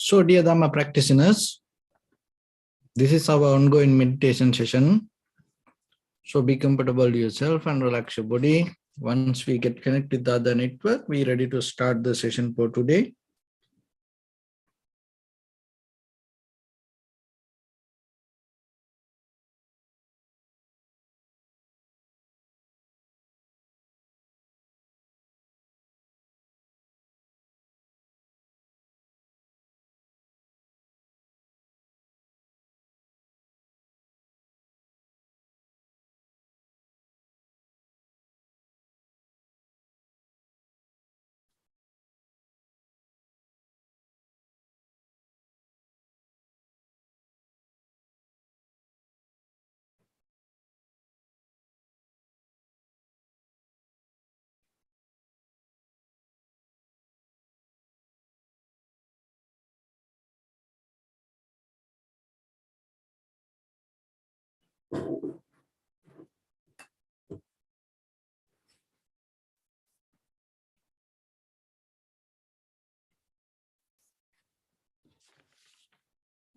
So, dear Dhamma practitioners, this is our ongoing meditation session. So, be comfortable to yourself and relax your body. Once we get connected with the other network, we're ready to start the session for today.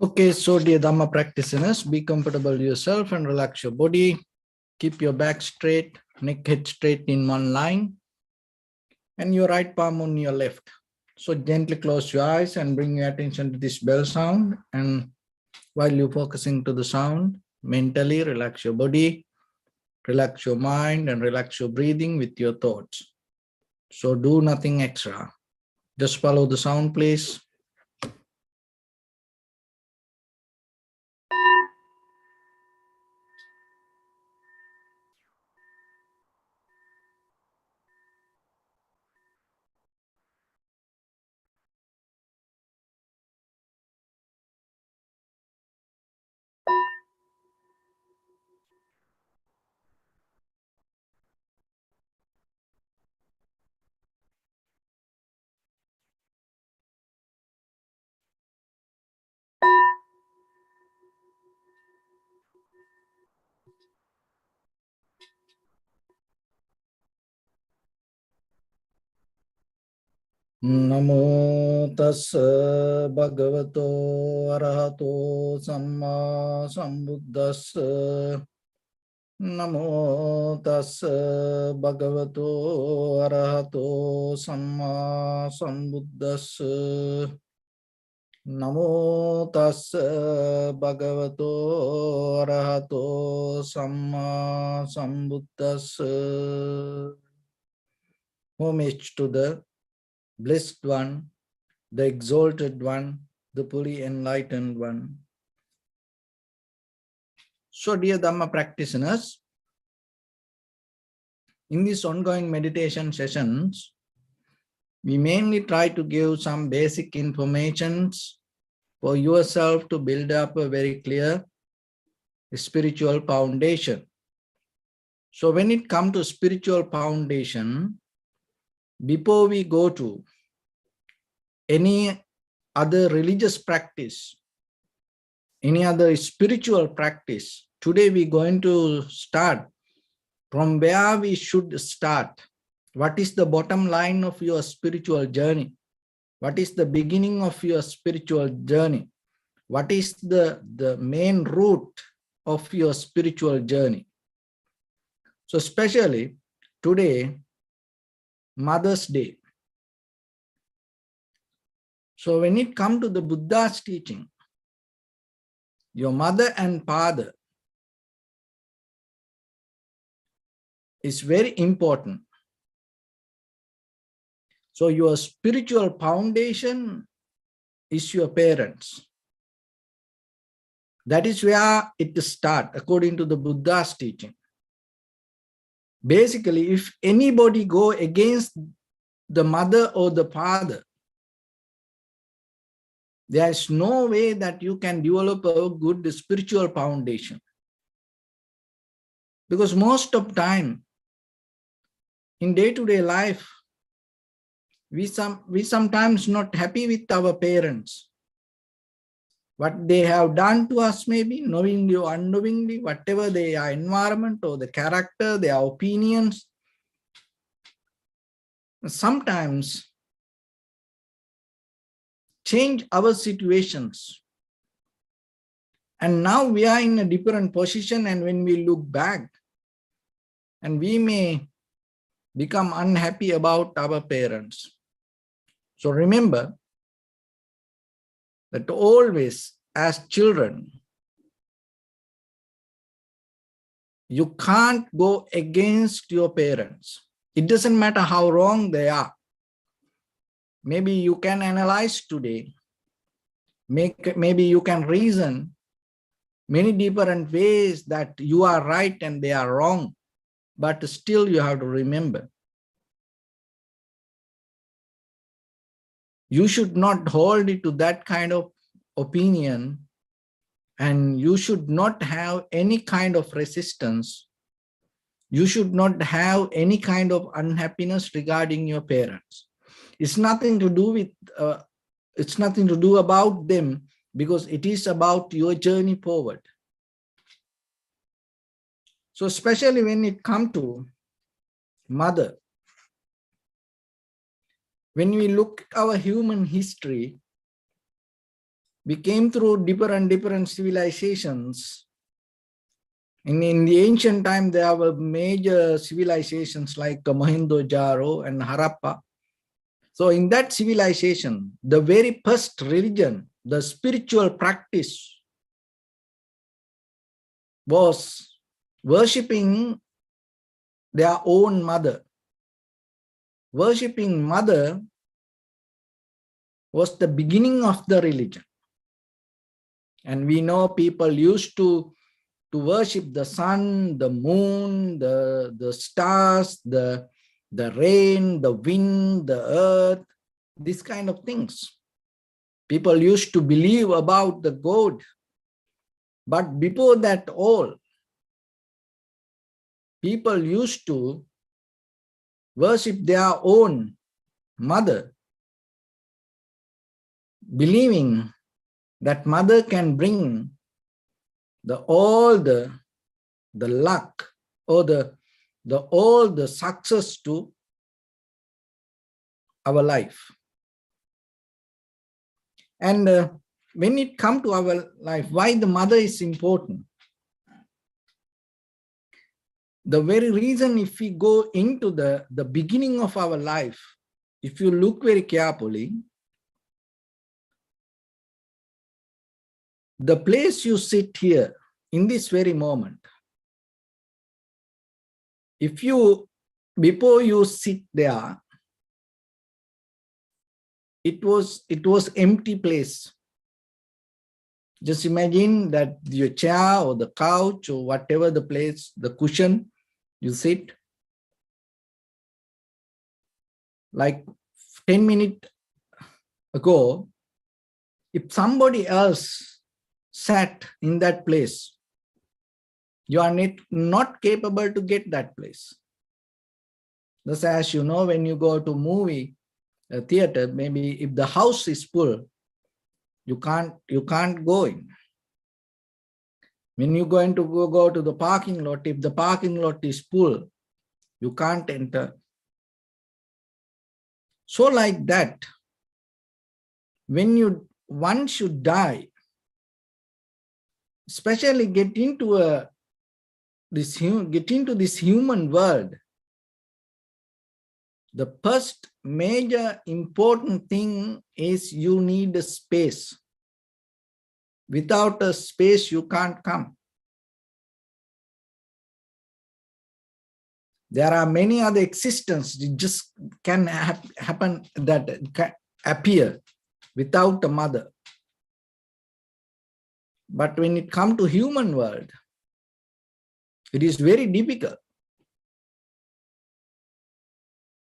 Okay, so dear Dhamma practitioners, be comfortable to yourself and relax your body. Keep your back straight, neck head straight in one line, and your right palm on your left. So gently close your eyes and bring your attention to this bell sound. And while you're focusing to the sound, mentally relax your body, relax your mind, and relax your breathing with your thoughts. So do nothing extra. Just follow the sound, please. Namo tassa bhagavato arahato samma sambuddhassa. Namo tassa bhagavato arahato samma sambuddhassa. Namo tassa bhagavato arahato samma sambuddhassa. Homage to the Blessed One, the Exalted One, the fully enlightened One. So, dear Dhamma practitioners, in these ongoing meditation sessions, we mainly try to give some basic informations for yourself to build up a very clear spiritual foundation. So, when it comes to spiritual foundation, before we go to any other religious practice, any other spiritual practice, today we're going to start from where we should start. What is the bottom line of your spiritual journey? What is the beginning of your spiritual journey? What is the main route of your spiritual journey? So especially today, Mother's Day. So when it comes to the Buddha's teaching, your mother and father is very important. So your spiritual foundation is your parents. That is where it starts according to the Buddha's teaching. Basically, if anybody go against the mother or the father, there is no way that you can develop a good spiritual foundation. Because most of time, in day-to-day life, we sometimes not happy with our parents. What they have done to us, maybe knowingly or unknowingly, whatever their environment or the character, their opinions. Sometimes change our situations. And now we are in a different position, and when we look back, and we may become unhappy about our parents. So remember that always as children, you can't go against your parents. It doesn't matter how wrong they are. Maybe you can analyze today. Maybe you can reason many different ways that you are right and they are wrong. But still you have to remember, you should not hold it to that kind of opinion, and you should not have any kind of resistance. You should not have any kind of unhappiness regarding your parents. It's nothing to do with, it's nothing to do about them, because it is about your journey forward. So especially when it comes to mother, when we look at our human history, we came through different civilizations. In the ancient time, there were major civilizations like Mohenjo-daro and Harappa. So in that civilization, the very first religion, the spiritual practice, was worshipping their own mother. Worshipping mother was the beginning of the religion. And we know people used to worship the sun, the moon, the stars, the rain, the wind, the earth, these kind of things. People used to believe about the God. But before that all, people used to worship their own mother, believing that mother can bring all the luck or all the success to our life. And when it comes to our life, why the mother is important? The very reason, if we go into the beginning of our life, if you look very carefully, the place you sit here in this very moment, before you sit there, it was empty place. Just imagine that your chair or the couch or whatever the place, the cushion you sit, like 10 minutes ago, if somebody else sat in that place, you are not capable to get that place. Just as you know, when you go to movie theater, maybe if the house is full, you can't go in. When you're going to go to the parking lot, if the parking lot is full, you can't enter. So like that, when once you die, especially get into this human world, the first major important thing is you need a space. Without a space, you can't come. There are many other existences. It just can happen that can appear without a mother. But when it comes to human world, it is very difficult.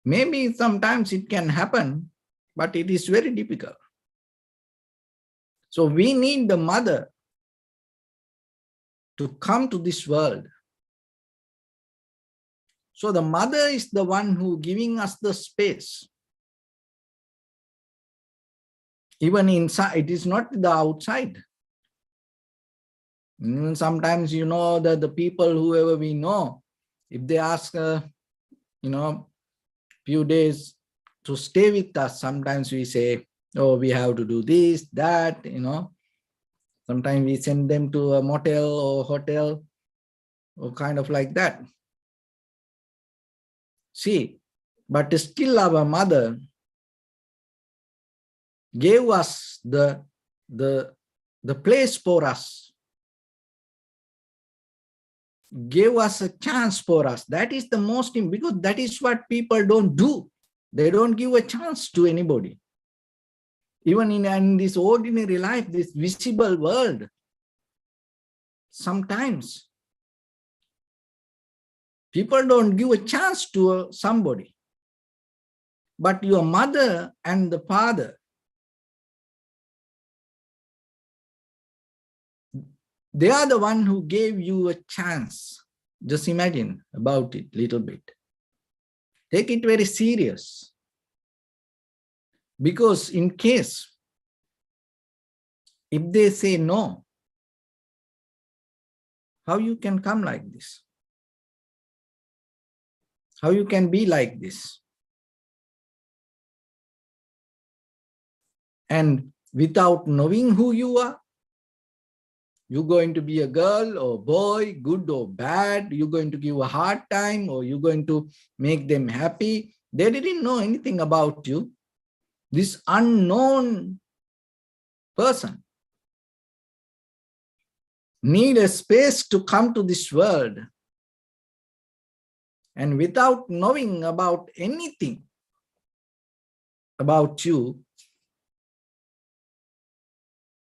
Maybe sometimes it can happen, but it is very difficult. So we need the mother to come to this world. So the mother is the one who giving us the space. Even inside, it is not the outside. Sometimes, you know, that the people, whoever we know, if they ask, few days to stay with us, sometimes we say, Oh, we have to do this, that, Sometimes we send them to a motel or hotel or kind of like that. See, but still our mother gave us the place for us, gave us a chance for us. That is the most important, because that is what people don't do. They don't give a chance to anybody. Even in this ordinary life, this visible world, sometimes people don't give a chance to somebody. But your mother and the father, they are the one who gave you a chance. Just imagine about it a little bit. Take it very serious. Because in case, if they say no, how you can come like this? How you can be like this? And without knowing who you are, you're going to be a girl or boy, good or bad, you're going to give a hard time, or you're going to make them happy. They didn't know anything about you. This unknown person need a space to come to this world. And without knowing about anything about you,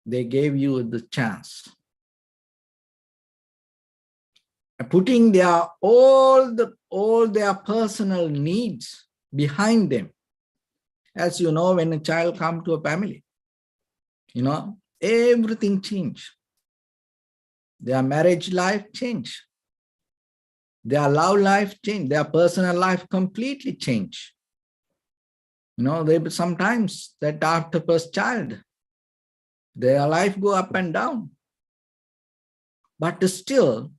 they gave you the chance. Putting their all their personal needs behind them. As you know, when a child comes to a family, everything change. Their marriage life change. Their love life change. Their personal life completely change. They sometimes that after first child, their life go up and down. But still,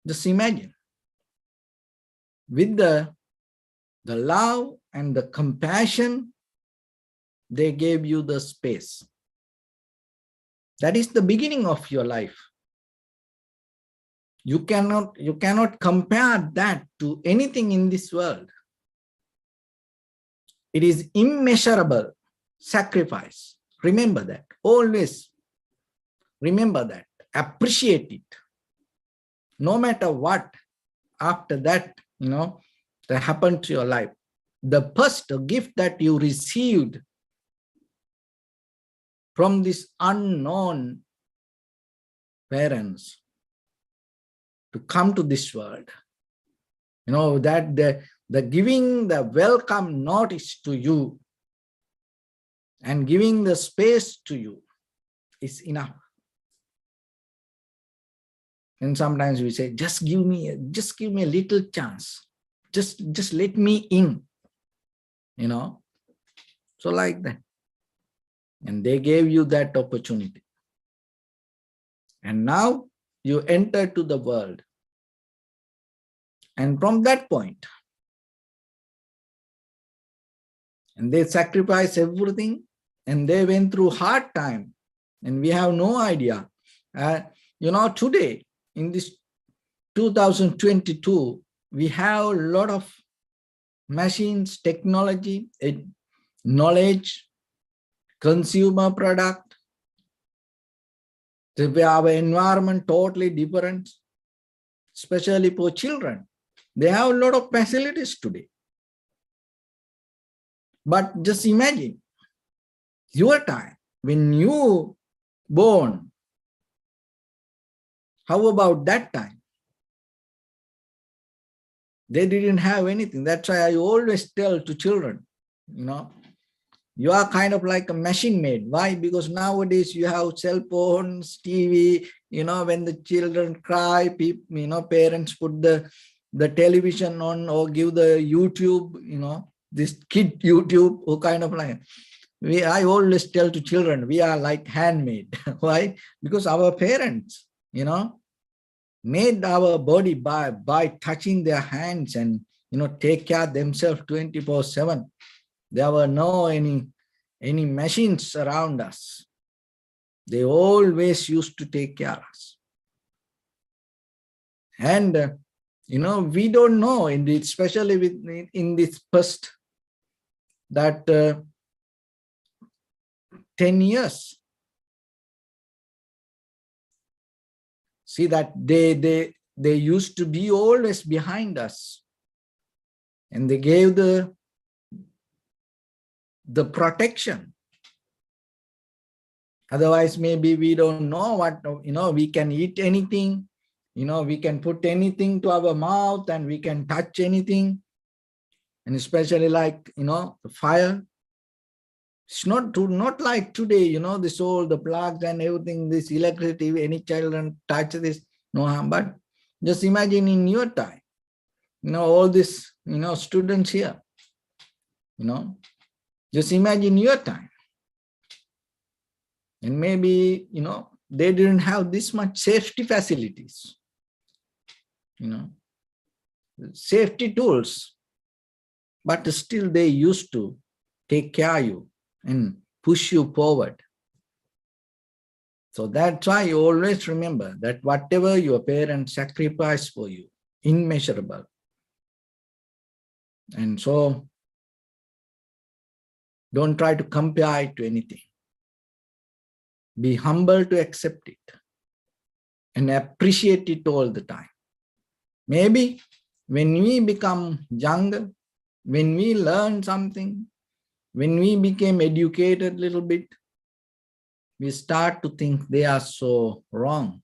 just imagine, with the love and the compassion, they gave you the space. That is the beginning of your life. You cannot compare that to anything in this world. It is immeasurable sacrifice. Remember that. Always remember that. Appreciate it. No matter what, after that, that happened to your life. The first gift that you received from this unknown parents to come to this world, that the giving the welcome notice to you and giving the space to you is enough. And sometimes we say, just give me a little chance. Just let me in, So like that. And they gave you that opportunity. And now you enter to the world. And from that point, and they sacrificed everything, and they went through hard time. And we have no idea. Today, in this 2022, we have a lot of machines, technology, knowledge, consumer product. Our environment totally different, especially for children. They have a lot of facilities today. But just imagine your time when you born. How about that time? They didn't have anything. That's why I always tell to children, you are kind of like a machine made. Why? Because nowadays you have cell phones, TV, when the children cry, people, parents put the television on or give the YouTube, this kid YouTube, or kind of like, I always tell to children, we are like handmade. Why? Because our parents, made our body by touching their hands and, take care of themselves 24/7. There were no any any machines around us. They always used to take care of us. And we don't know, especially in this past that 10 years. See that they used to be always behind us, and they gave the protection. Otherwise, maybe we don't know what, we can eat anything, we can put anything to our mouth and we can touch anything. And especially like, the fire. It's not like today, this all the plugs and everything, this electricity, any children touch this, no harm. But just imagine in your time, all these, students here, just imagine your time. And maybe, they didn't have this much safety facilities, safety tools, but still they used to take care of you and push you forward. So that's why you always remember that whatever your parents sacrificed for you, immeasurable. And so don't try to compare it to anything. Be humble to accept it and appreciate it all the time. Maybe when we become younger, when we learn something, when we became educated a little bit, we start to think they are so wrong.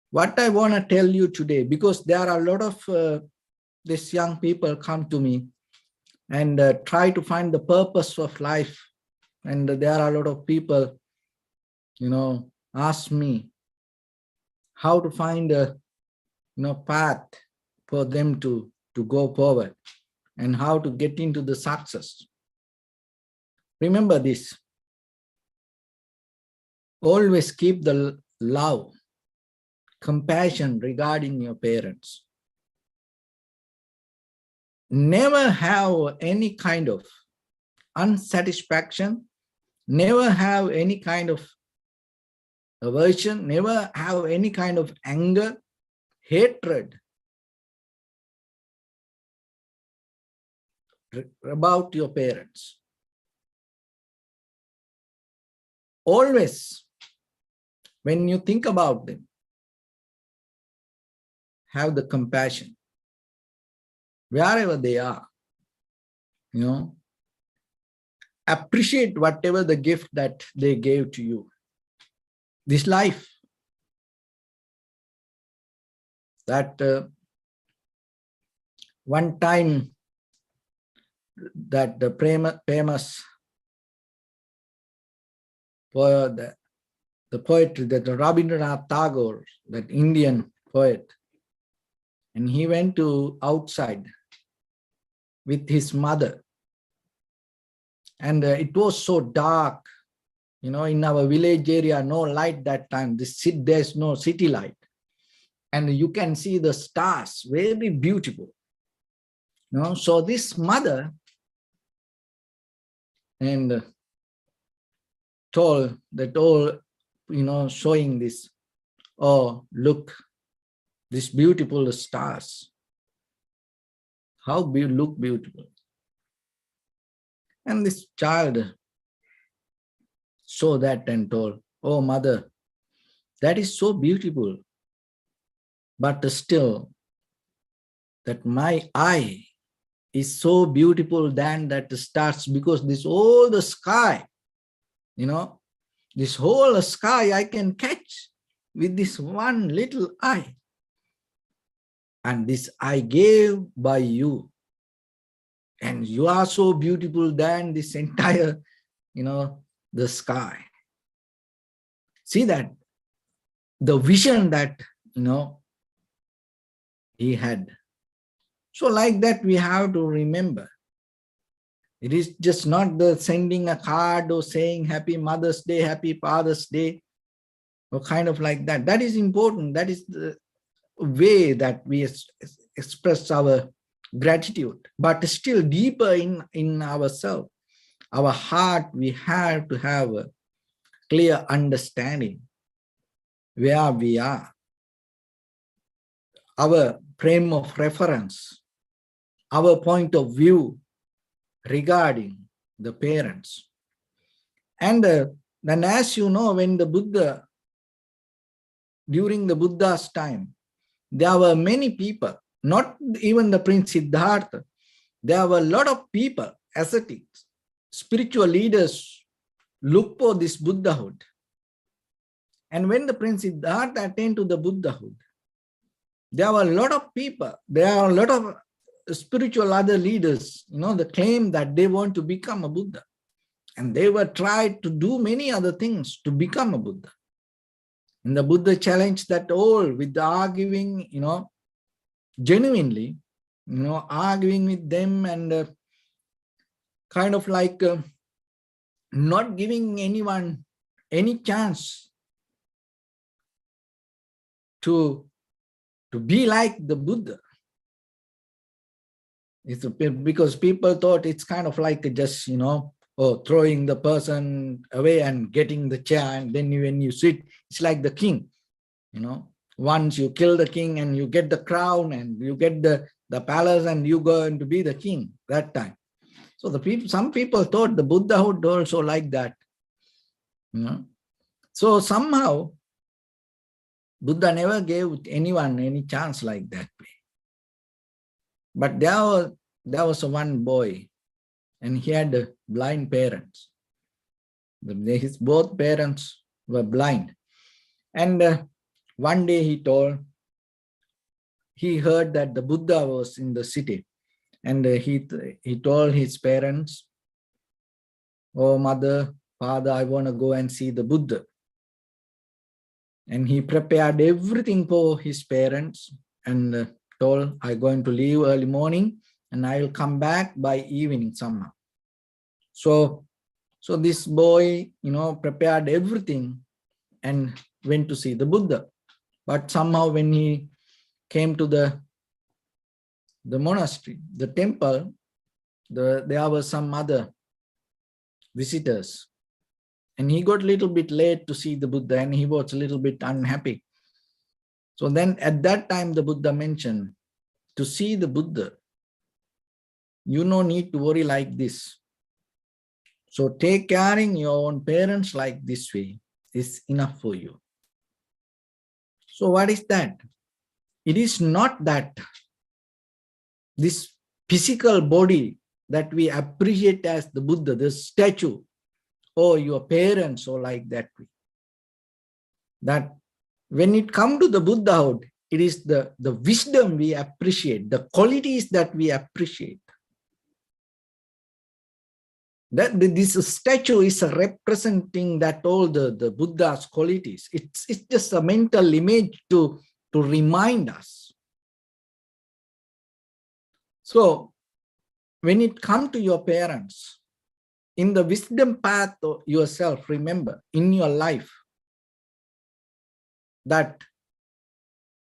What I want to tell you today, because there are a lot of these young people come to me and try to find the purpose of life. And there are a lot of people, ask me how to find a, path for them to go forward and how to get into the success. Remember this. Always keep the love, compassion regarding your parents. Never have any kind of unsatisfaction, never have any kind of aversion, never have any kind of anger, hatred about your parents. Always, when you think about them, have the compassion. Wherever they are, appreciate whatever the gift that they gave to you. This life, that one time that the famous for the poetry, that the Rabindranath Tagore, that Indian poet, and he went to outside with his mother, and it was so dark, in our village area, no light that time. There's no city light, and you can see the stars, very beautiful. So this mother and told that all, showing this, oh, look, these beautiful stars. How look beautiful. And this child saw that and told, oh, mother, that is so beautiful. But still, that my eye is so beautiful than that stars, because this all the sky, this whole sky I can catch with this one little eye. And this I gave by you. And you are so beautiful than this entire, the sky. See that, the vision that, he had. So like that, we have to remember. It is just not the sending a card or saying Happy Mother's Day, Happy Father's Day, or kind of like that. That is important. That is the way that we express our gratitude, but still deeper in ourselves. our heart, we have to have a clear understanding where we are, our frame of reference, our point of view regarding the parents. And then, as you know, when the Buddha, during the Buddha's time, there were many people, not even the Prince Siddhartha, there were a lot of people, ascetics, spiritual leaders, look for this Buddhahood. And when the Prince Siddhartha attained to the Buddhahood, there were a lot of people, there are a lot of spiritual other leaders, they claim that they want to become a Buddha. And they were tried to do many other things to become a Buddha. And the Buddha challenged that all with the arguing, genuinely, arguing with them and kind of like not giving anyone any chance to be like the Buddha. It's because people thought it's kind of like just, throwing the person away and getting the chair, and then when you sit, it's like the king. Once you kill the king and you get the crown and you get the palace and you go and to be the king that time. So some people thought the Buddhahood also like that. So somehow Buddha never gave anyone any chance like that way. But there was one boy, and he had blind parents. His both parents were blind. And one day he heard that the Buddha was in the city. And he told his parents, "Oh, mother, father, I want to go and see the Buddha." And he prepared everything for his parents and told, "I'm going to leave early morning and I will come back by evening somehow." So this boy, prepared everything and went to see the Buddha. But somehow when he came to the monastery, the temple, there were some other visitors. And he got a little bit late to see the Buddha and he was a little bit unhappy. So then at that time, the Buddha mentioned, to see the Buddha, you no need to worry like this. So take caring your own parents like this way is enough for you. So what is that? It is not that this physical body that we appreciate as the Buddha, the statue, or your parents, or like that way. That when it comes to the Buddhahood, it is the wisdom we appreciate, the qualities that we appreciate. That this statue is representing that all the Buddha's qualities. It's just a mental image to remind us. So when it comes to your parents, in the wisdom path of yourself, remember in your life that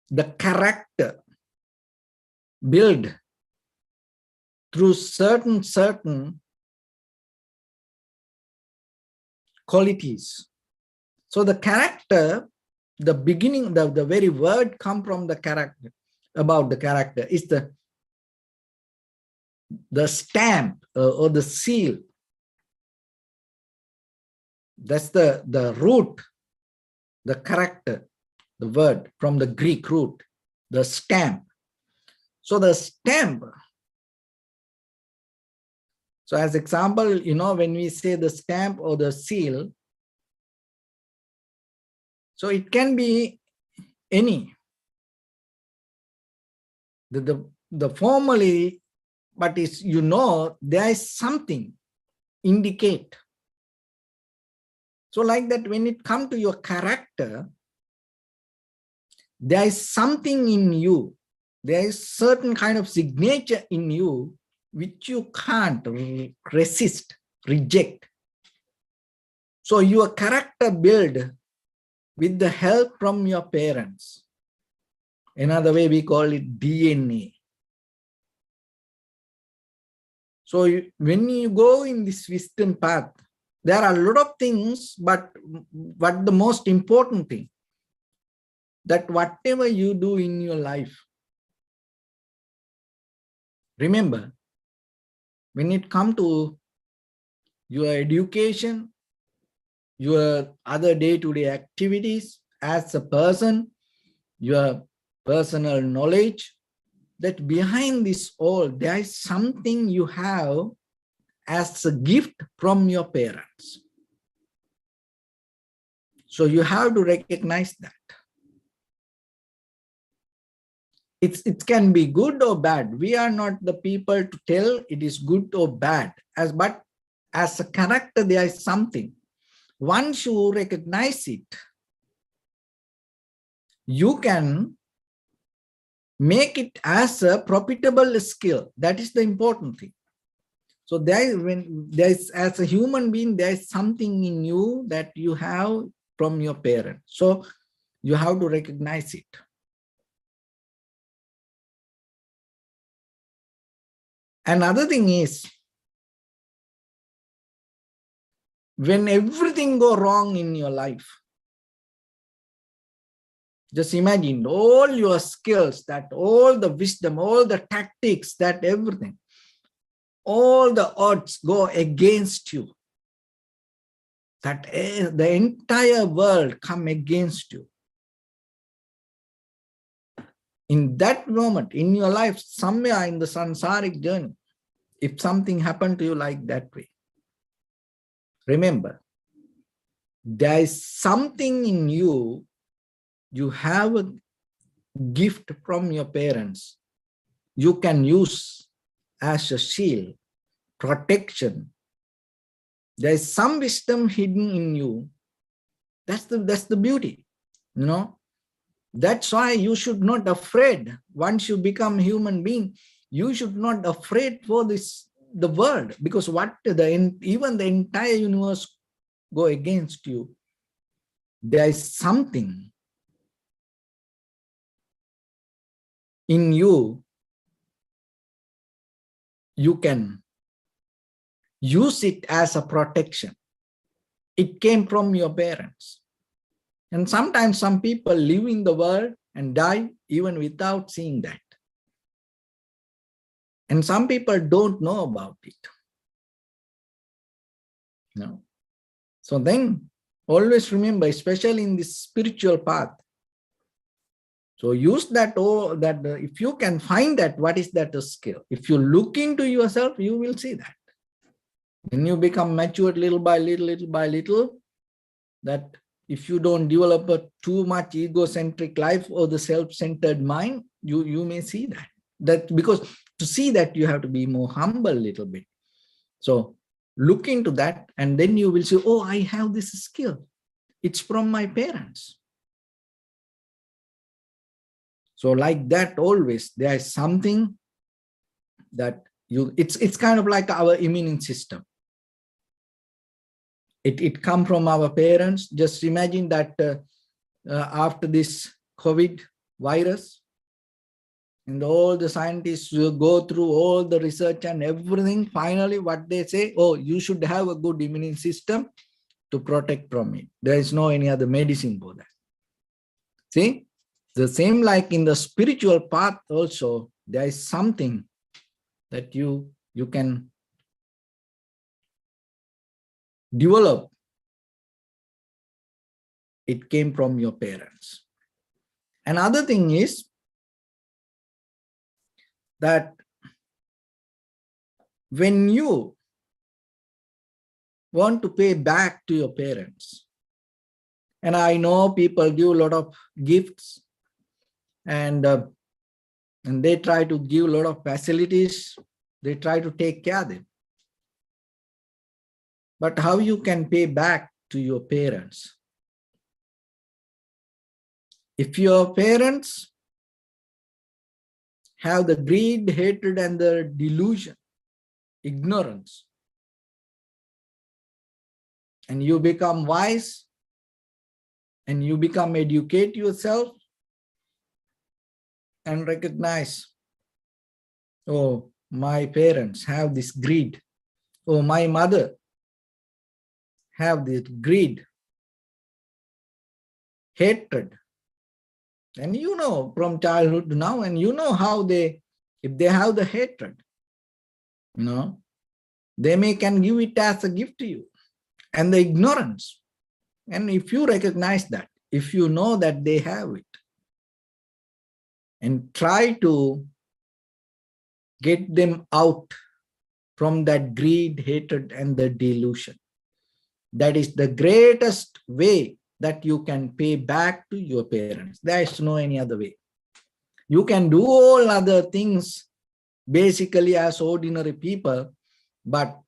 the character build through certain qualities. So the character, the beginning, the very word come from the character, about the character is the stamp or the seal. That's the root, the character, the word from the Greek root, the stamp. So the stamp, so as example, when we say the stamp or the seal, so it can be any. The formally, but it's, there is something indicate. So like that, when it comes to your character, there is something in you. There is certain kind of signature in you which you can't resist, reject. So your character build with the help from your parents. Another way we call it DNA. So when you go in this wisdom path, there are a lot of things, but what the most important thing, that whatever you do in your life, remember, when it comes to your education, your other day-to-day activities as a person, your personal knowledge, that behind this all, there is something you have as a gift from your parents. So you have to recognize that. It can be good or bad. We are not the people to tell it is good or bad. But as a character, there is something. Once you recognize it, you can make it as a profitable skill. That is the important thing. So when there is, as a human being, there is something in you that you have from your parents. So you have to recognize it. Another thing is, when everything goes wrong in your life, just imagine all your skills, that all the wisdom, all the tactics, that everything, all the odds go against you. That the entire world come against you. In that moment in your life, somewhere in the samsaric journey, if something happened to you like that way, remember, there is something in you, you have a gift from your parents, you can use as a shield, protection. There is some wisdom hidden in you. That's the beauty, you know. That's why you should not afraid. Once you become human being, you should not afraid for the world, because even the entire universe go against you. There is something in you, you can use it as a protection. It came from your parents. And sometimes some people live in the world and die even without seeing that. And some people don't know about it. No. So then always remember, especially in this spiritual path, so use that, if you can find that, what is that skill? If you look into yourself, you will see that. When you become matured little by little, that if you don't develop a too much egocentric life or the self-centered mind, you may see that. Because to see that, you have to be more humble a little bit. So look into that, and then you will say, oh, I have this skill. It's from my parents. So like that, always there is something that it's kind of like our immune system. It come from our parents. Just imagine that after this COVID virus, and all the scientists will go through all the research and everything, finally what they say, oh, you should have a good immune system to protect from it. There is no any other medicine for that. See, the same like in the spiritual path also, there is something that you can develop. It came from your parents. Another thing is that when you want to pay back to your parents, and I know people give a lot of gifts, and they try to give a lot of facilities, they try to take care of them. But how you can pay back to your parents? If your parents have the greed, hatred, and the delusion, ignorance, and you become wise, and you become educate yourself, and recognize, oh, my parents have this greed, or my mother have this greed, hatred. And you know from childhood to now, and you know how if they have the hatred, they can give it as a gift to you. And the ignorance. And if you recognize that, if you know that they have it, and try to get them out from that greed, hatred, and the delusion. That is the greatest way that you can pay back to your parents. There is no any other way. You can do all other things basically as ordinary people, but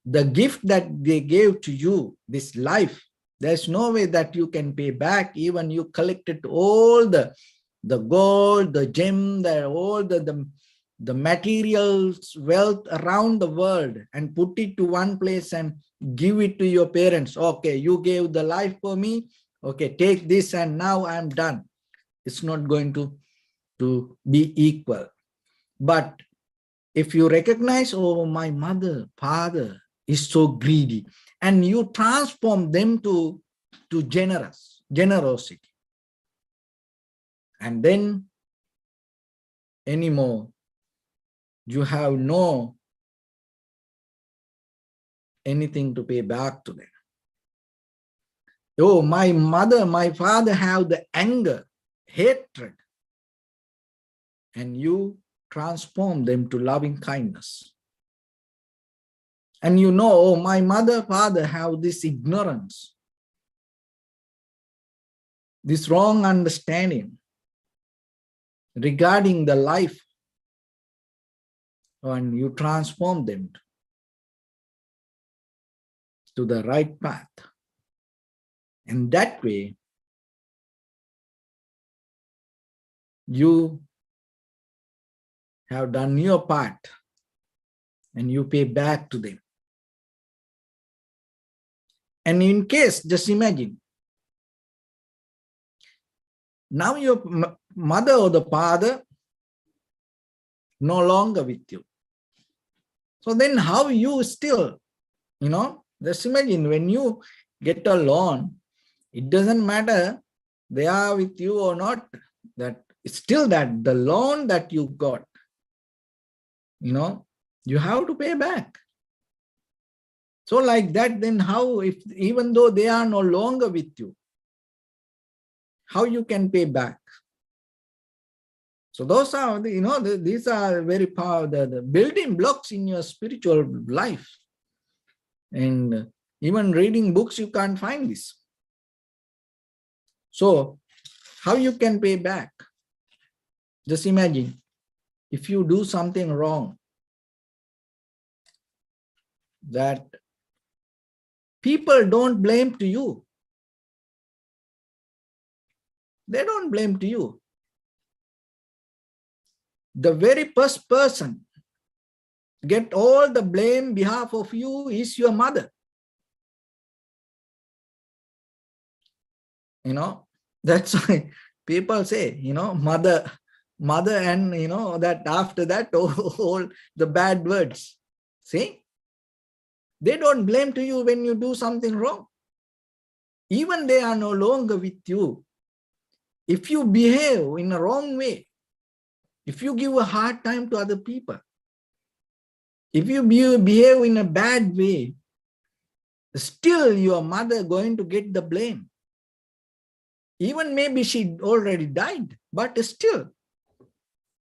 the gift that they gave to you, this life, there's no way that you can pay back. Even you collected all the gold, the gem, all the materials, wealth around the world, and put it to one place and give it to your parents. Okay, you gave the life for me. Okay, take this and now I'm done. It's not going to be equal. But if you recognize, oh, my mother, father is so greedy, and you transform them to generosity, and then anymore you have no anything to pay back to them. Oh, my mother, my father have the anger, hatred, and you transform them to loving kindness. And you know, oh, my mother, father have this ignorance, this wrong understanding regarding the life, and you transform them to the right path. And that way, you have done your part and you pay back to them. And in case, just imagine, now your mother or the father no longer with you. So then how you still, just imagine when you get a loan, it doesn't matter they are with you or not, that it's still that the loan that you got, you have to pay back. So like that, then how, if even though they are no longer with you, how you can pay back? So those are, these are very powerful, the building blocks in your spiritual life. And even reading books, you can't find this. So how you can pay back? Just imagine, if you do something wrong, that people don't blame to you. They don't blame to you. The very first person get all the blame behalf of you is your mother. That's why people say, mother, and that after that, all the bad words. See? They don't blame to you when you do something wrong. Even they are no longer with you. If you behave in a wrong way, if you give a hard time to other people, if you behave in a bad way, still your mother going to get the blame. Even maybe she already died, but still,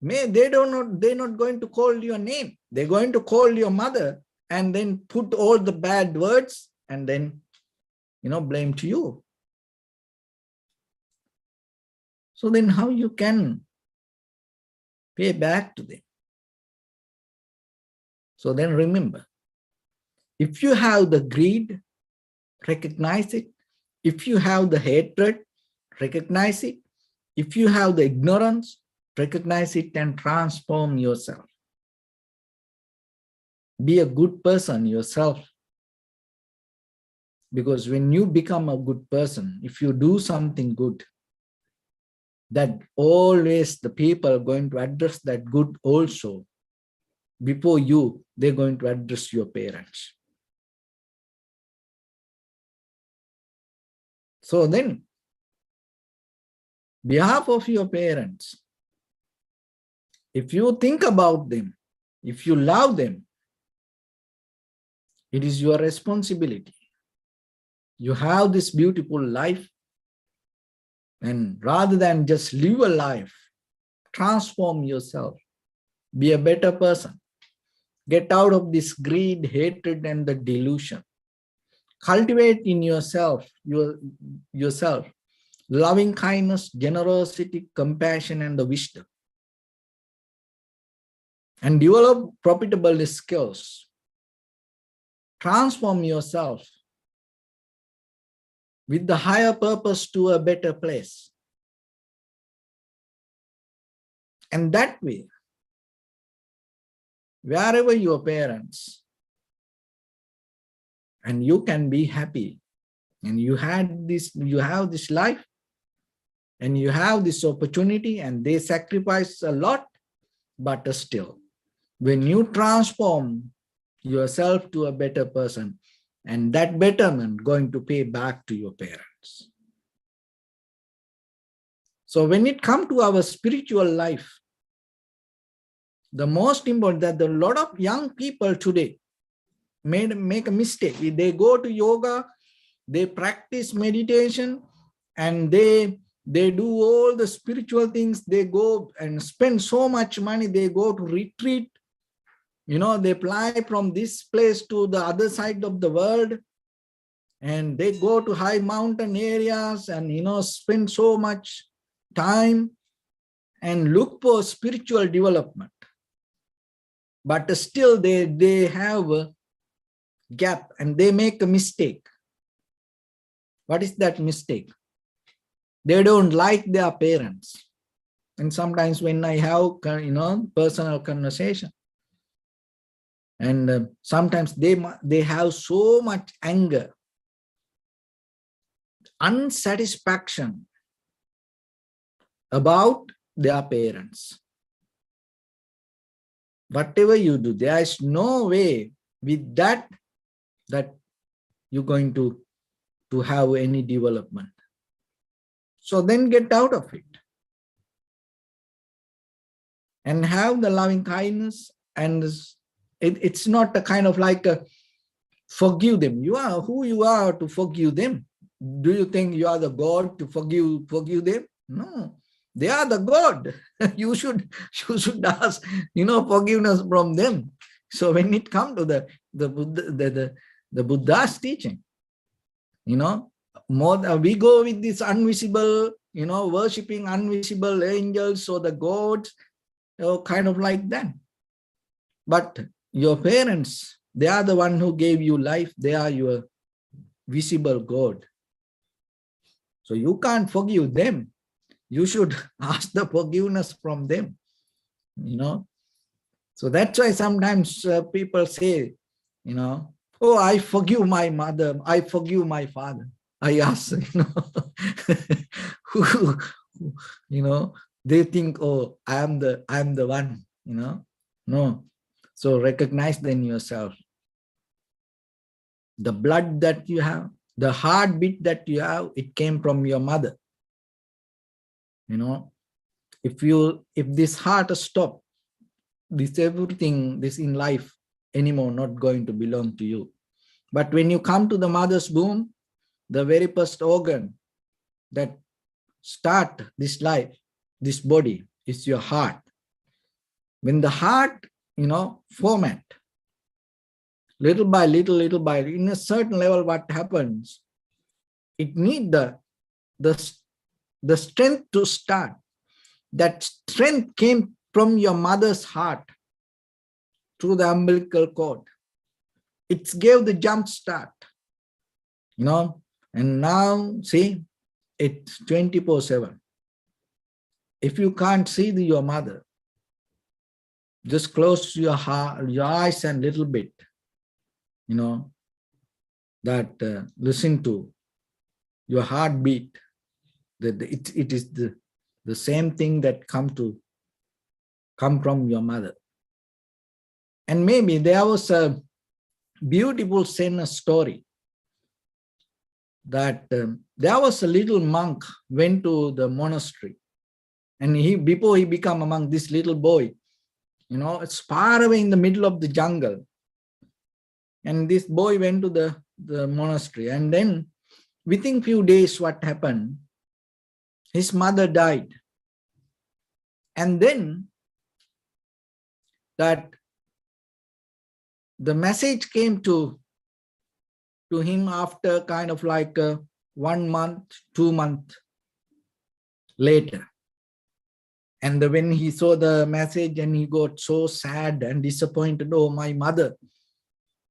they're not going to call your name. They're going to call your mother and then put all the bad words and then, blame to you. So then how you can pay back to them? So then remember, if you have the greed, recognize it. If you have the hatred, recognize it. If you have the ignorance, recognize it and transform yourself. Be a good person yourself. Because when you become a good person, if you do something good, that always the people are going to address that good also. before you, they're going to address your parents. So then, behalf of your parents, if you think about them, if you love them, it is your responsibility. You have this beautiful life, and rather than just live a life, transform yourself, be a better person, get out of this greed, hatred, and the delusion. Cultivate in yourself, loving kindness, generosity, compassion, and the wisdom. And develop profitable skills. Transform yourself with the higher purpose to a better place. And that way, wherever your parents, and you can be happy, and you have this life, and you have this opportunity, and they sacrifice a lot, but still, when you transform yourself to a better person, and that betterment going to pay back to your parents. So when it comes to our spiritual life, the most important that a lot of young people today make a mistake. They go to yoga, they practice meditation, and they do all the spiritual things. They go and spend so much money. They go to retreat. They fly from this place to the other side of the world, and they go to high mountain areas and, spend so much time and look for spiritual development. But still they have a gap and they make a mistake. What is that mistake? They don't like their parents. And sometimes when I have, personal conversation, and sometimes they have so much anger, unsatisfaction about their parents. Whatever you do, there is no way with that you're going to have any development. So then get out of it and have the loving kindness. And it's not a kind of like a forgive them. You are who you are to forgive them. Do you think you are the God to forgive them? No, they are the God. You should ask, forgiveness from them. So when it comes to the Buddha's teaching, we go with this invisible, worshipping invisible angels or the gods, kind of like that. But your parents, they are the one who gave you life. They are your visible God. So you can't forgive them. You should ask the forgiveness from them, So that's why sometimes people say, oh, I forgive my mother, I forgive my father. I ask, they think, oh, I am the one, No. So recognize then yourself. The blood that you have, the heartbeat that you have, it came from your mother. If this heart stops, everything in life anymore not going to belong to you. But when you come to the mother's womb, the very first organ that start this life, this body, is your heart. When the heart, format, little by little, in a certain level, what happens? It needs the strength to start. That strength came from your mother's heart through the umbilical cord. It gave the jump start, and now see, it's 24/7. If you can't see your mother, just close your eyes and little bit, listen to your heartbeat. It is the same thing that come from your mother. And maybe there was a beautiful Zen story that there was a little monk went to the monastery, and before he became among this little boy, it's far away in the middle of the jungle. And this boy went to the monastery, and then within few days, what happened? His mother died. And then that the message came to him after kind of like 1 month, 2 months later. And when he saw the message, and he got so sad and disappointed, oh, my mother.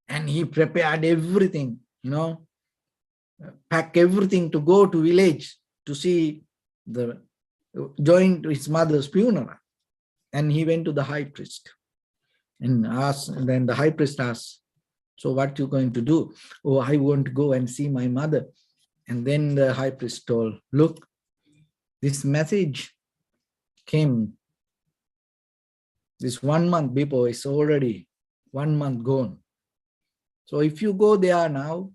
And he prepared everything, pack everything to go to village to see join his mother's funeral. And he went to the high priest and asked, and then the high priest asked, so what you going to do? Oh, I want to go and see my mother. And then the high priest told, look, this message came this 1 month before, it's already 1 month gone. So if you go there now,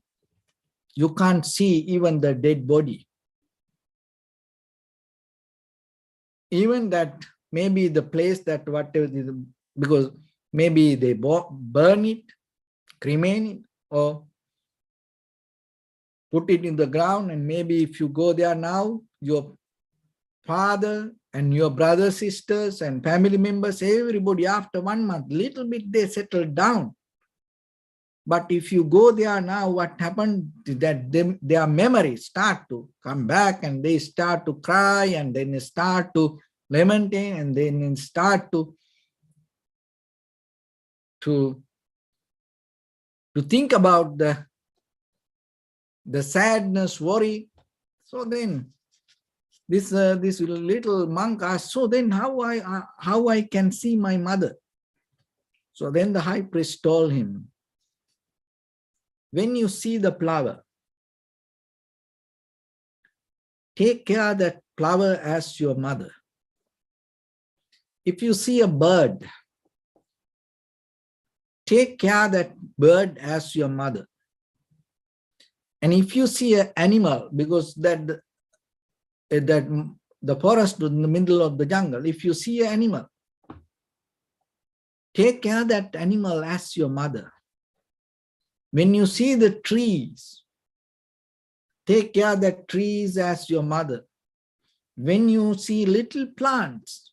you can't see even the dead body. Even that maybe the place that whatever, because maybe they burn it, cremate it, or put it in the ground. And maybe if you go there now, your father and your brothers, sisters, and family members, everybody after 1 month, little bit they settle down. But if you go there now, what happened is that their memories start to come back, and they start to cry, and then they start to lamenting, and then start to think about the sadness, worry. So then this little monk asked, so then how I can see my mother? So then the high priest told him, when you see the flower, take care that flower as your mother. If you see a bird, take care that bird as your mother. And if you see an animal, because that the forest was in the middle of the jungle, if you see an animal, take care that animal as your mother. When you see the trees, take care that trees as your mother. When you see little plants,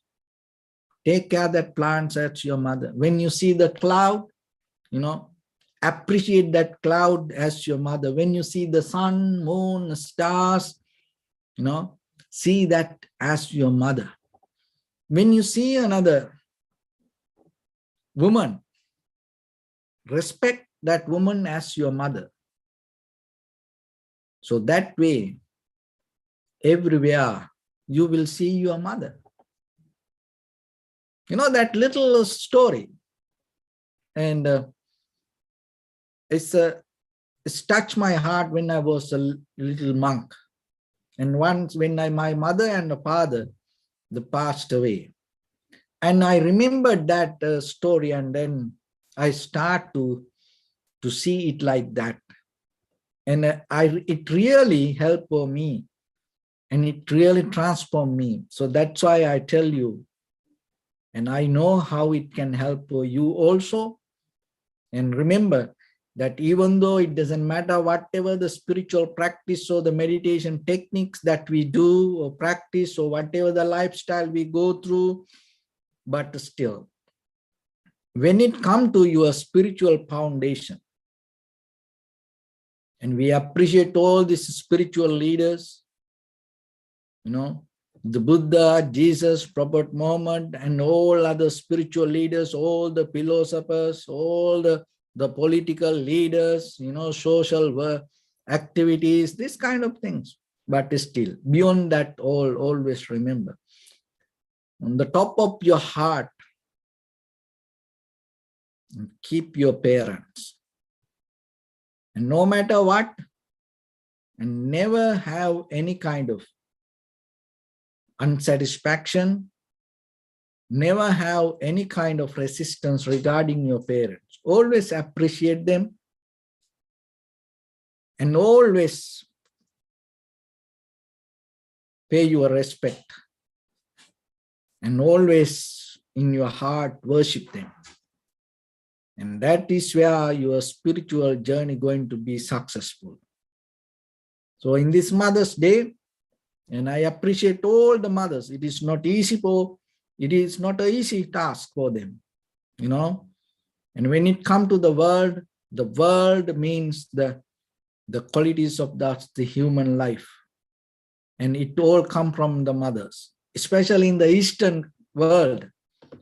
take care that plants as your mother. When you see the cloud, appreciate that cloud as your mother. When you see the sun, moon, stars, see that as your mother. When you see another woman, respect that woman as your mother. So that way, everywhere you will see your mother. That little story. And it's touched my heart when I was a little monk. And once when my mother and the father, they passed away. And I remembered that story, and then I start to see it like that. And it really helped for me, and it really transformed me. So that's why I tell you, and I know how it can help for you also. And remember that even though it doesn't matter whatever the spiritual practice or the meditation techniques that we do or practice, or whatever the lifestyle we go through, but still, when it comes to your spiritual foundation, and we appreciate all these spiritual leaders, the Buddha, Jesus, Prophet Muhammad, and all other spiritual leaders, all the philosophers, all the political leaders, social activities, this kind of things. But still, beyond that all, always remember, on the top of your heart, keep your parents. And no matter what, and never have any kind of unsatisfaction Never have any kind of resistance regarding your parents. Always appreciate them and always pay your respect and always in your heart worship them. And that is where your spiritual journey going to be successful. So in this Mother's Day, and I appreciate all the mothers. It is not an easy task for them, you know. And when it comes to the world means the qualities of the human life. And it all come from the mothers, especially in the Eastern world.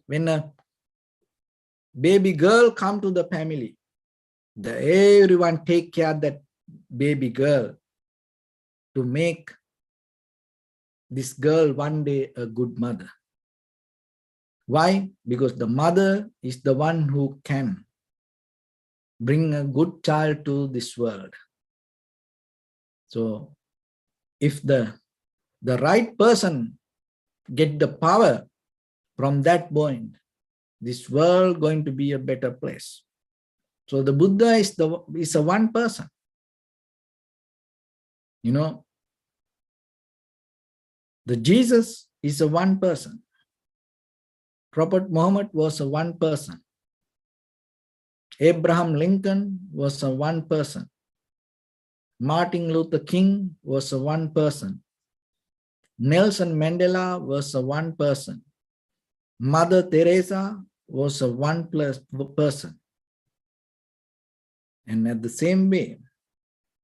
When a baby girl come to the family, everyone take care of that baby girl to make this girl one day a good mother. Why? Because the mother is the one who can bring a good child to this world. So if the right person get the power from that point, this world going to be a better place. So the Buddha is a one person. You know, the Jesus is a one person. Prophet Muhammad was a one person. Abraham Lincoln was a one person. Martin Luther King was a one person. Nelson Mandela was a one person. Mother Teresa was a one person. And at the same way,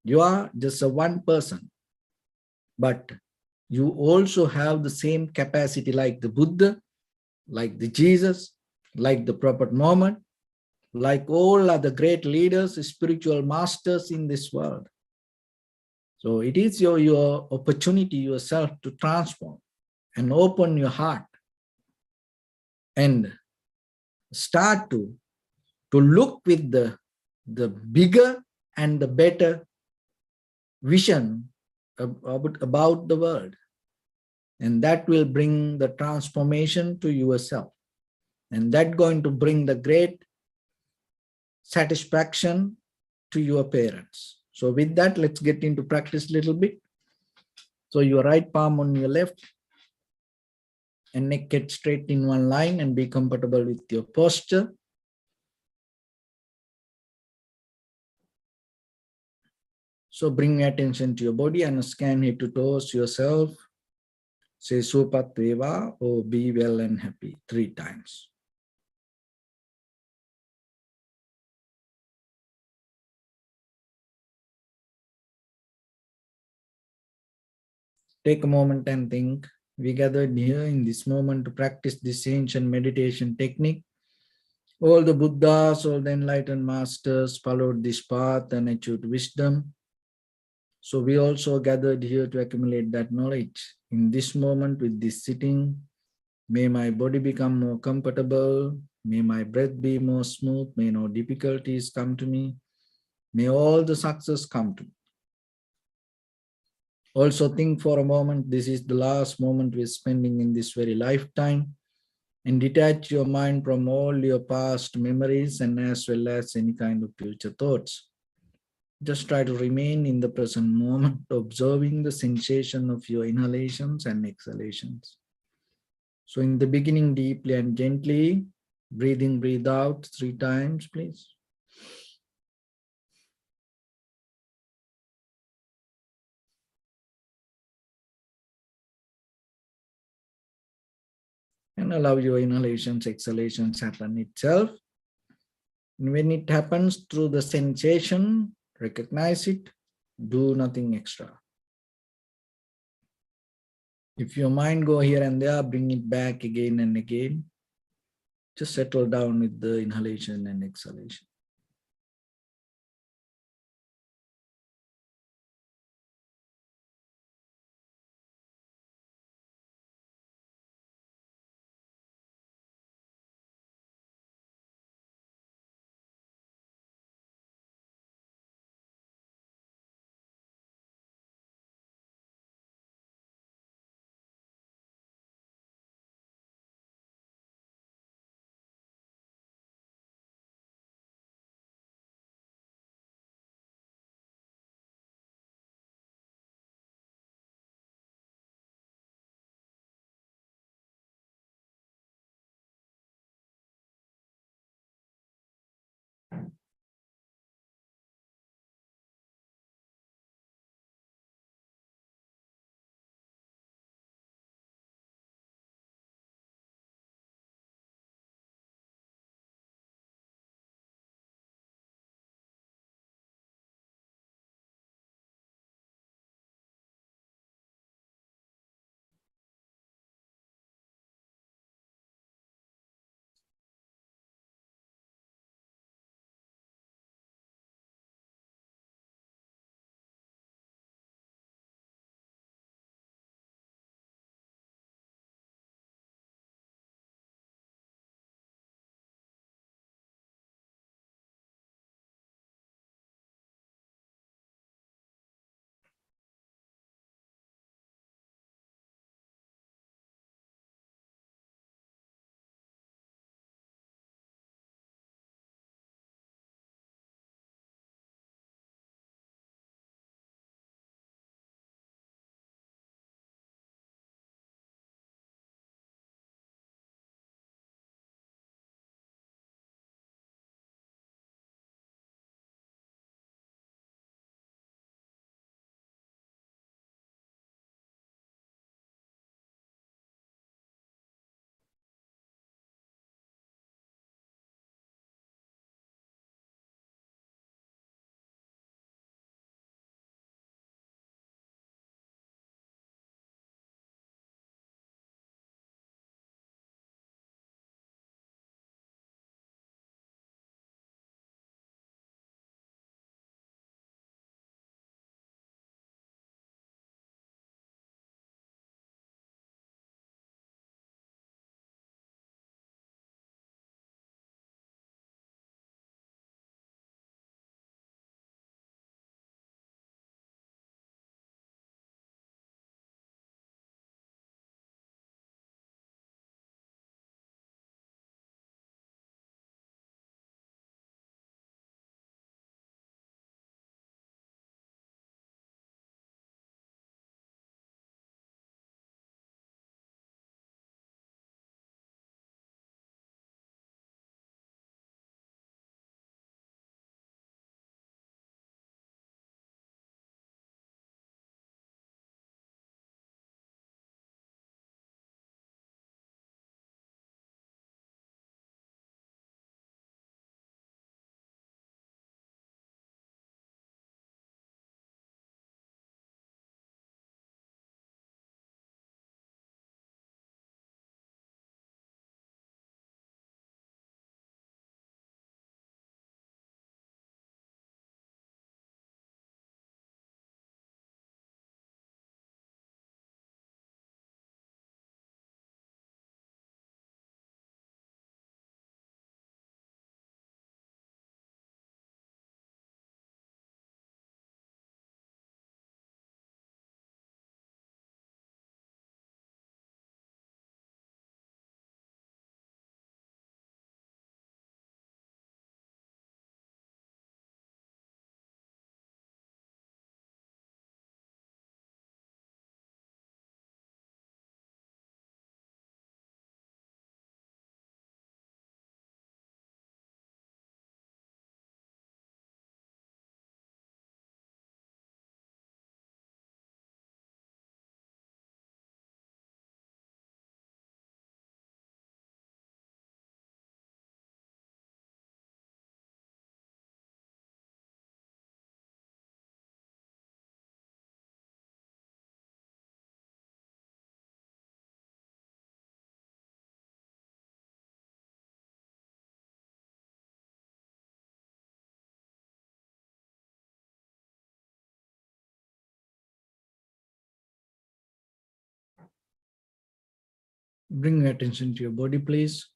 you are just a one person, but you also have the same capacity like the Buddha, like the Jesus, like the Prophet Muhammad, like all other great leaders, spiritual masters in this world. So it is your opportunity yourself to transform and open your heart and start to look with the bigger and the better vision about the world. And that will bring the transformation to yourself. And that going to bring the great satisfaction to your parents. So with that, let's get into practice a little bit. So your right palm on your left and neck get straight in one line and be comfortable with your posture. So bring your attention to your body and scan head to toes yourself. Say Supat Deva or be well and happy 3 times. Take a moment and think. We gathered here in this moment to practice this ancient meditation technique. All the Buddhas, all the enlightened masters followed this path and achieved wisdom. So we also gathered here to accumulate that knowledge. In this moment with this sitting, may my body become more comfortable. May my breath be more smooth. May no difficulties come to me. May all the success come to me. Also think for a moment, this is the last moment we're spending in this very lifetime, and detach your mind from all your past memories and as well as any kind of future thoughts. Just try to remain in the present moment, observing the sensation of your inhalations and exhalations. So in the beginning, deeply and gently, breathe in, breathe out 3 times, please. And allow your inhalations, exhalations happen itself. And when it happens through the sensation, recognize it, do nothing extra. If your mind go here and there, bring it back again and again. Just settle down with the inhalation and exhalation. Bring your attention to your body, please.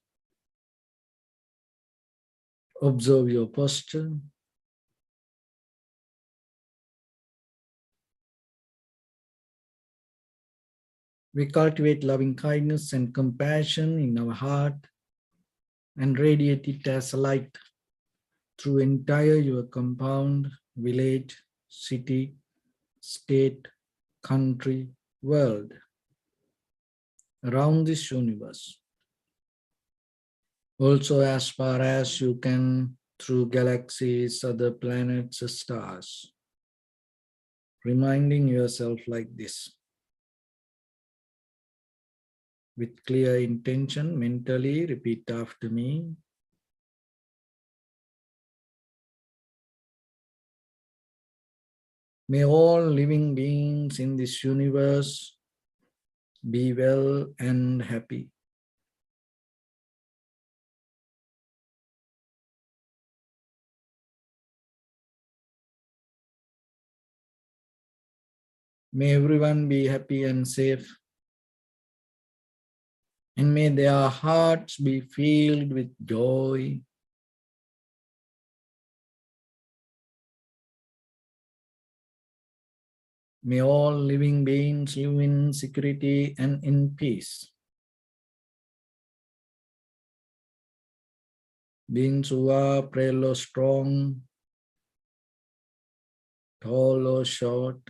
Observe your posture. We cultivate loving kindness and compassion in our heart and radiate it as a light through entire your compound, village, city, state, country, world, around this universe. Also as far as you can through galaxies, other planets, stars. Reminding yourself like this. With clear intention, mentally repeat after me. May all living beings in this universe be well and happy. May everyone be happy and safe. And may their hearts be filled with joy. May all living beings live in security and in peace. Beings who are frail or strong, tall or short,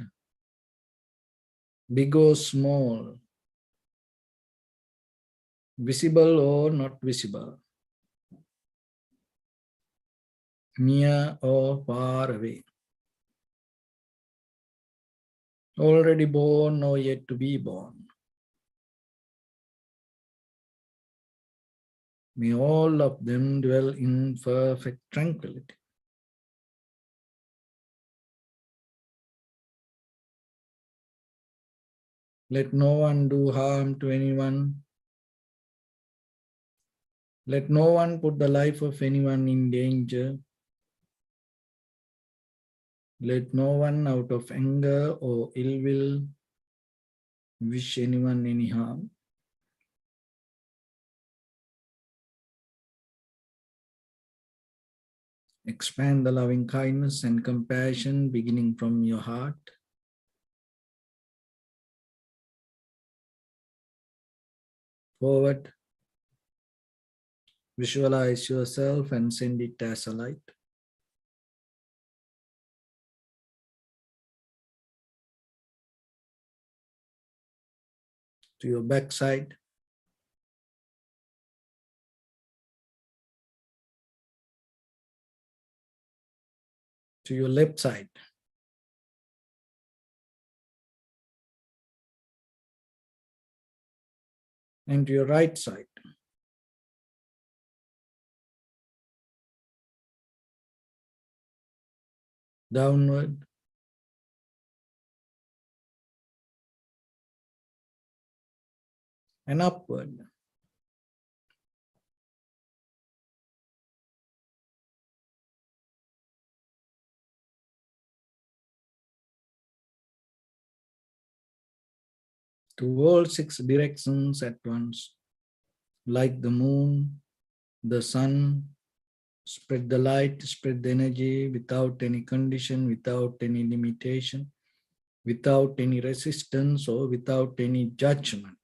big or small, visible or not visible, near or far away, already born or yet to be born. May all of them dwell in perfect tranquility. Let no one do harm to anyone. Let no one put the life of anyone in danger. Let no one out of anger or ill will wish anyone any harm. Expand the loving kindness and compassion beginning from your heart. Forward. Visualize yourself and send it as a light. To your backside. To your left side. And to your right side. Downward. And upward. To all 6 directions at once, like the moon, the sun, spread the light, spread the energy without any condition, without any limitation, without any resistance or without any judgment.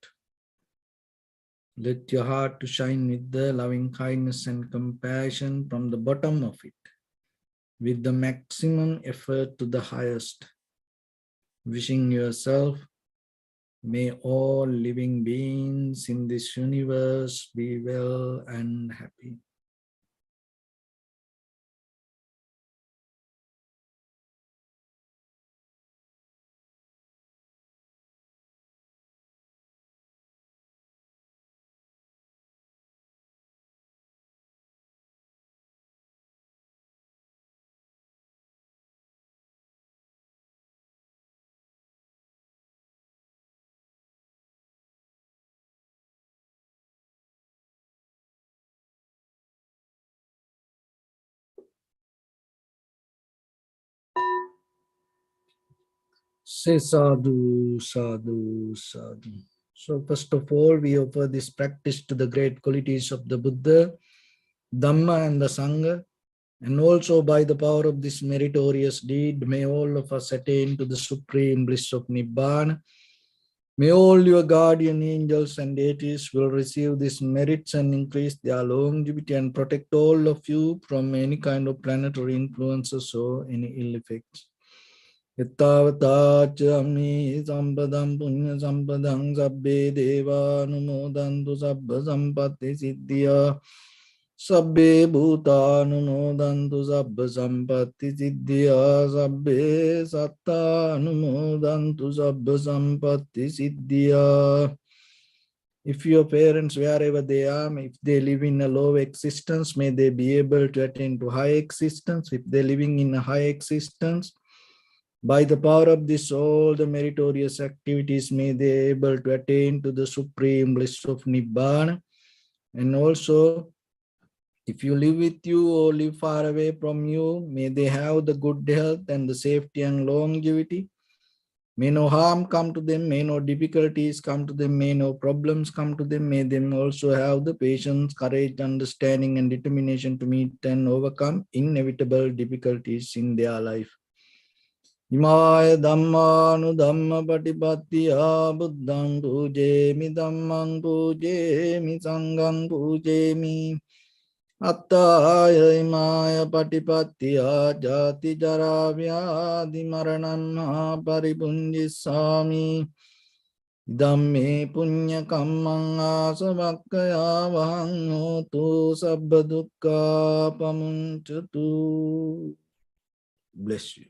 Let your heart to shine with the loving kindness and compassion from the bottom of it, with the maximum effort to the highest. Wishing yourself, may all living beings in this universe be well and happy. Say sadhu, sadhu, sadhu. So first of all, we offer this practice to the great qualities of the Buddha, Dhamma and the Sangha. And also by the power of this meritorious deed, may all of us attain to the supreme bliss of Nibbana. May all your guardian angels and deities will receive these merits and increase their longevity and protect all of you from any kind of planetary influences or any ill effects. Ittavatacha sampadam punya sampadam sabbe deva numodantu sabba sampatti siddhya sabbe bhuta numodantu sabba sampatti siddhya sabbe satta numodantu sabba sampatti siddhya. If your parents, wherever they are, if they live in a low existence, may they be able to attain to high existence. If they're living in a high existence, by the power of this, all the meritorious activities, may they able to attain to the supreme bliss of Nibbana. And also, if you live with you or live far away from you, may they have the good health and the safety and longevity. May no harm come to them, may no difficulties come to them, may no problems come to them. May them also have the patience, courage, understanding, and determination to meet and overcome inevitable difficulties in their life. Imaya Dhammanu Dhamma Patipattiya Buddhang Pujemi Dhammang Pujemi Sanghang Pujemi Attaya Imaya Patipattiya Jati Jara Vyadhi Maranam Paripunjisami Dhamme Punya Kammang Asavakkaya Vahang Hotu Sabba Dukkha Pamunchatu. Bless you.